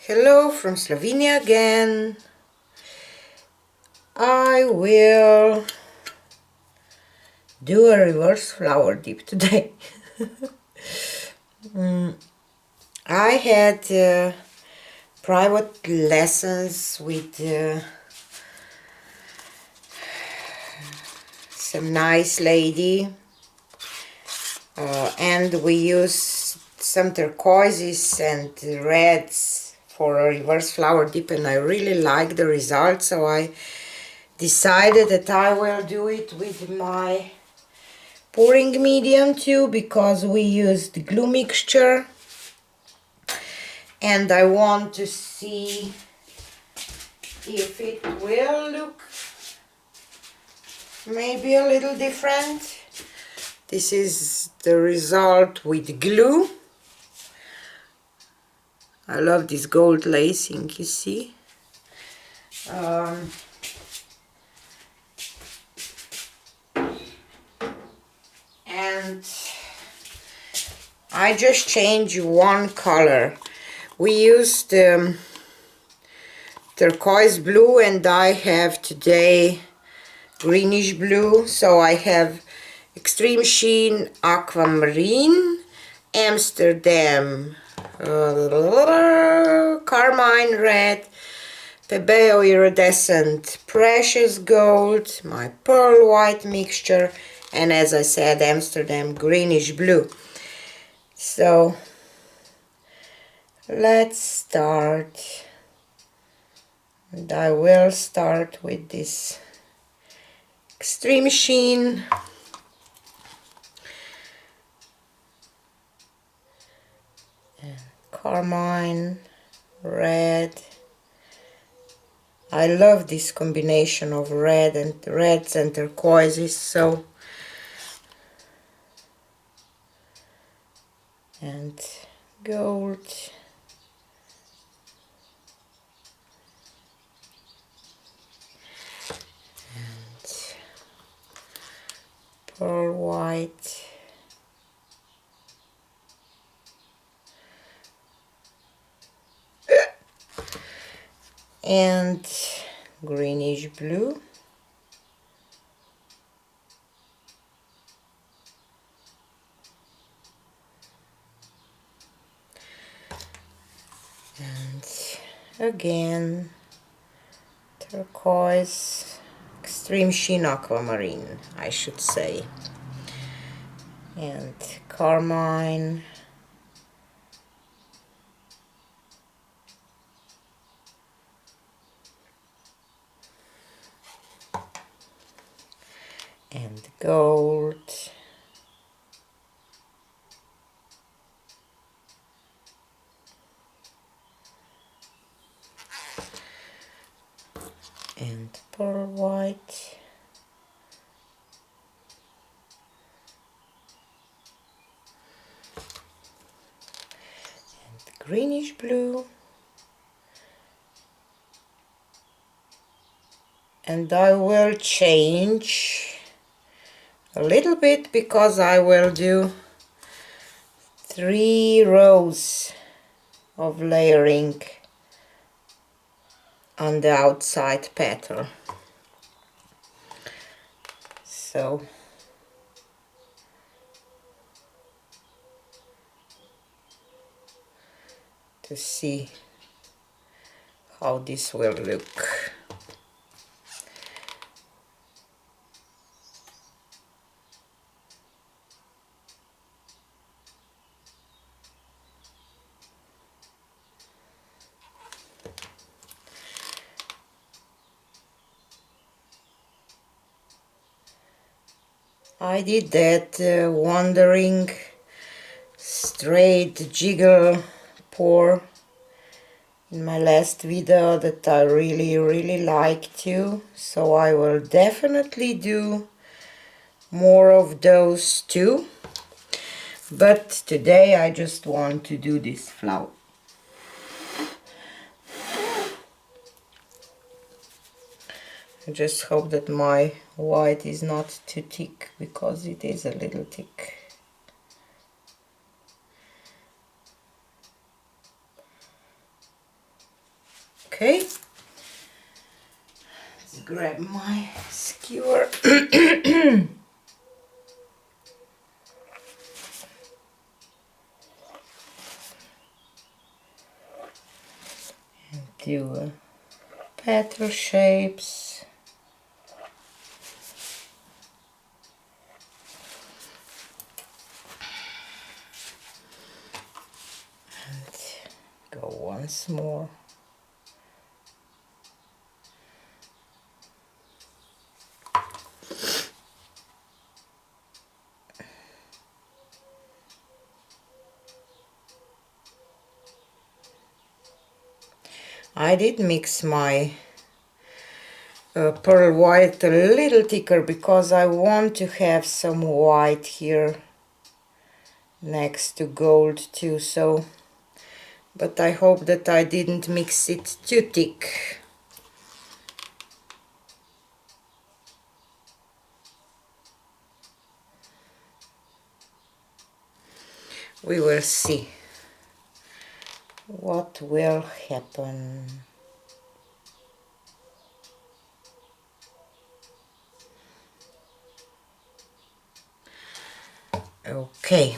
Hello from Slovenia again. I will do a reverse flower dip today. I had private lessons with some nice lady and we used some turquoises and reds for a reverse flower dip, and I really like the result, so I decided that I will do it with my pouring medium too, because we used glue mixture and I want to see if it will look maybe a little different. This is the result with glue. I love this gold lacing, you see. And I just changed one color. We used turquoise blue and I have today greenish blue, so I have Extreme Sheen Aquamarine, Amsterdam Carmine Red, Pebeo Iridescent Precious Gold, my Pearl White mixture, and as I said, Amsterdam Greenish Blue. So let's start, and I will start with this Extreme Sheen and Carmine Red. I love this combination of reds and turquoises, so, and gold. And pearl white. And greenish blue. And again turquoise, Extreme Sheen Aquamarine, I should say, and carmine, and gold, and pearl white, and greenish blue, and I will change a little bit because I will do 3 rows of layering on the outside petal. So to see how this will look. I did that wandering straight jiggle pour in my last video that I really like too, so I will definitely do more of those too, but today I just want to do this flower. I just hope that my white is not too thick, because it is a little thick. Okay, let's grab my skewer. And do petal shapes. And go once more. I did mix my pearl white a little thicker because I want to have some white here next to gold too, so but I hope that I didn't mix it too thick. We will see what will happen. Okay.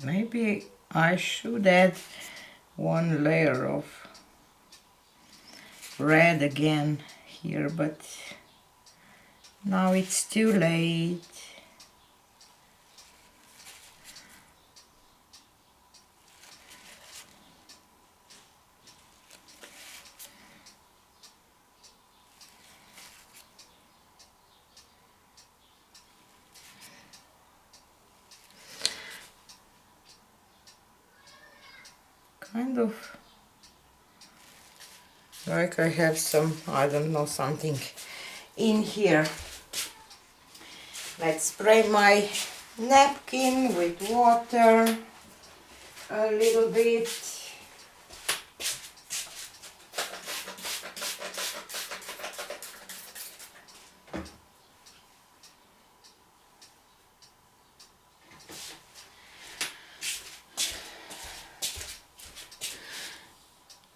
Maybe I should add one layer of red again here, but now it's too late. Kind of like I have some, I don't know, something in here. Let's spray my napkin with water a little bit.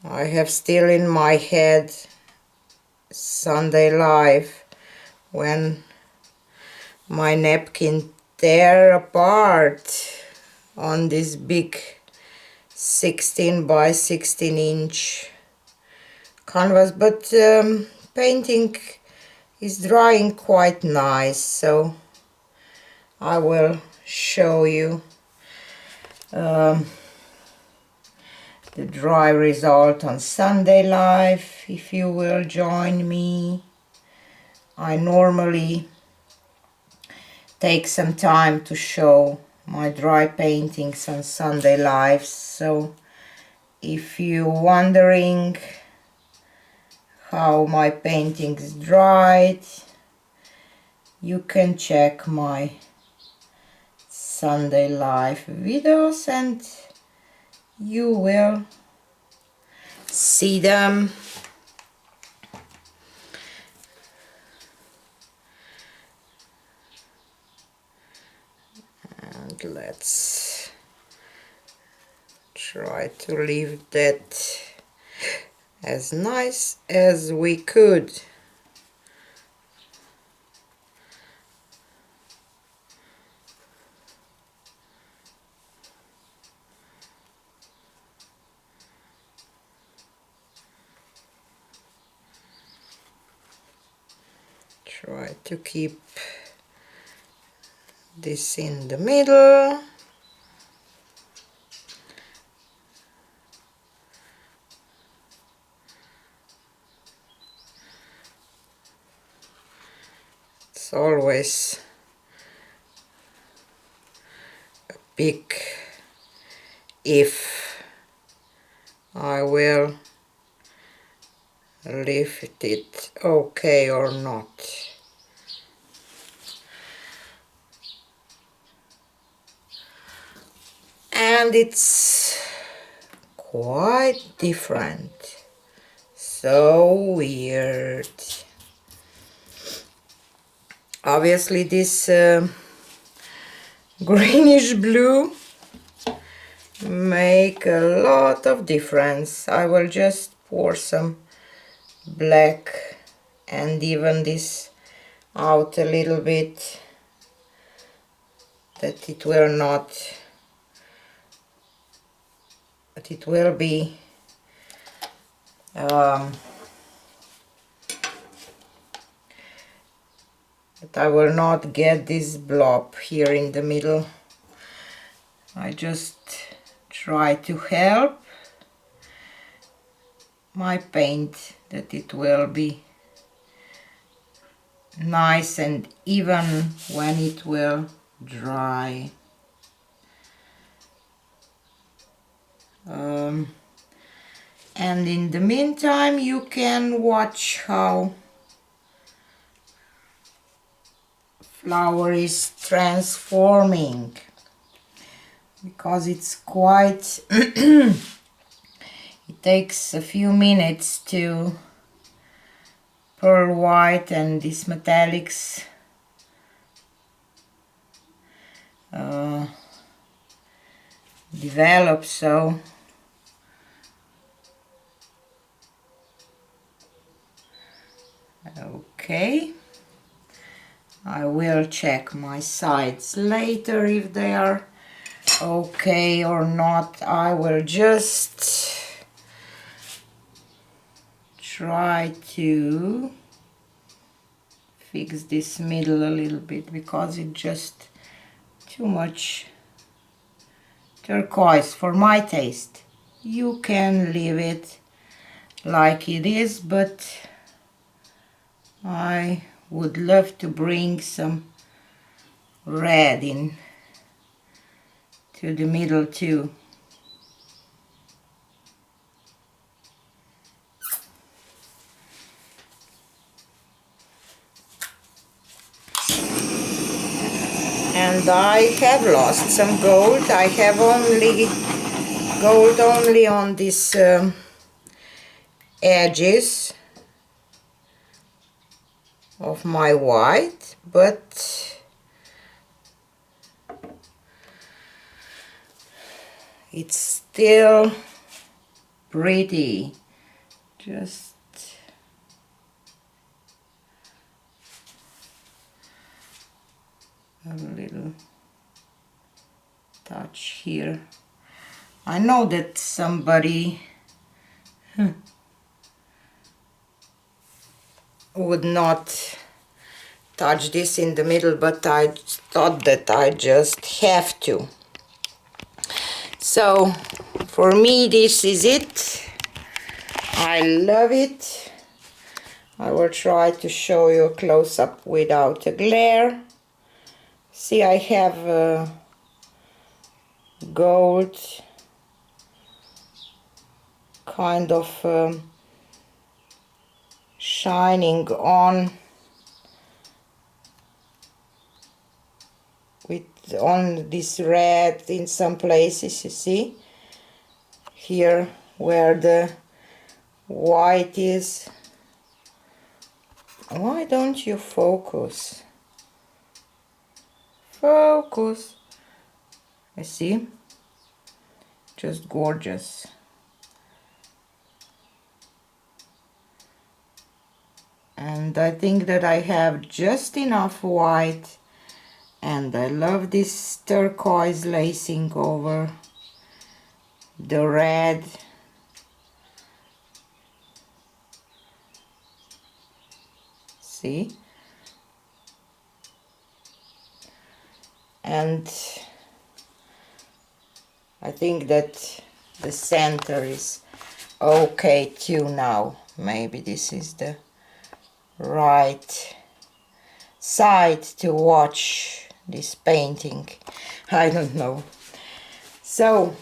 I have still in my head Sunday Live when my napkin tear apart on this big 16 by 16 inch canvas, but painting is drying quite nice, so I will show you the dry result on Sunday Live if you will join me. I normally take some time to show my dry paintings on Sunday Live, so if you're wondering how my paintings dried, you can check my Sunday Live videos and you will see them. And let's try to leave that as nice as we could. Try to keep this in the middle. It's always a big if I will lift it okay or not. And it's quite different. So weird. Obviously this greenish blue make a lot of difference. I will just pour some black and even this out a little bit, that it will not, but it will be that I will not get this blob here in the middle. I just try to help my paint that it will be nice and even when it will dry. And in the meantime you can watch how flower is transforming, because it's quite it takes a few minutes to pearl white and these metallics develop. So okay, I will check my sides later if they are okay or not. I will just try to fix this middle a little bit because it's just too much turquoise for my taste. You can leave it like it is, but I would love to bring some red in to the middle too. And I have lost some gold. I have only gold only on these edges of my white, but it's still pretty. Just a little touch here. I know that somebody would not touch this in the middle, but I thought that I just have to. So for me this is it. I love it. I will try to show you a close-up without a glare. See, I have gold kind of shining on this red in some places. You see here where the white is. Why don't you focus? Focus. I see. Just gorgeous. And I think that I have just enough white, and I love this turquoise lacing over the red. See? And I think that the center is okay too now. Maybe this is the right side to watch this painting. I don't know. So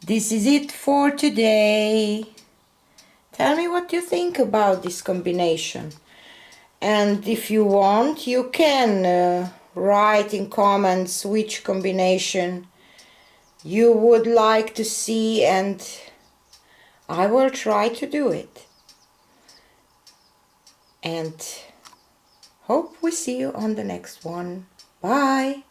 This is it for today. Tell me what you think about this combination. And if you want, you can write in comments which combination you would like to see, and I will try to do it. And hope we see you on the next one. Bye!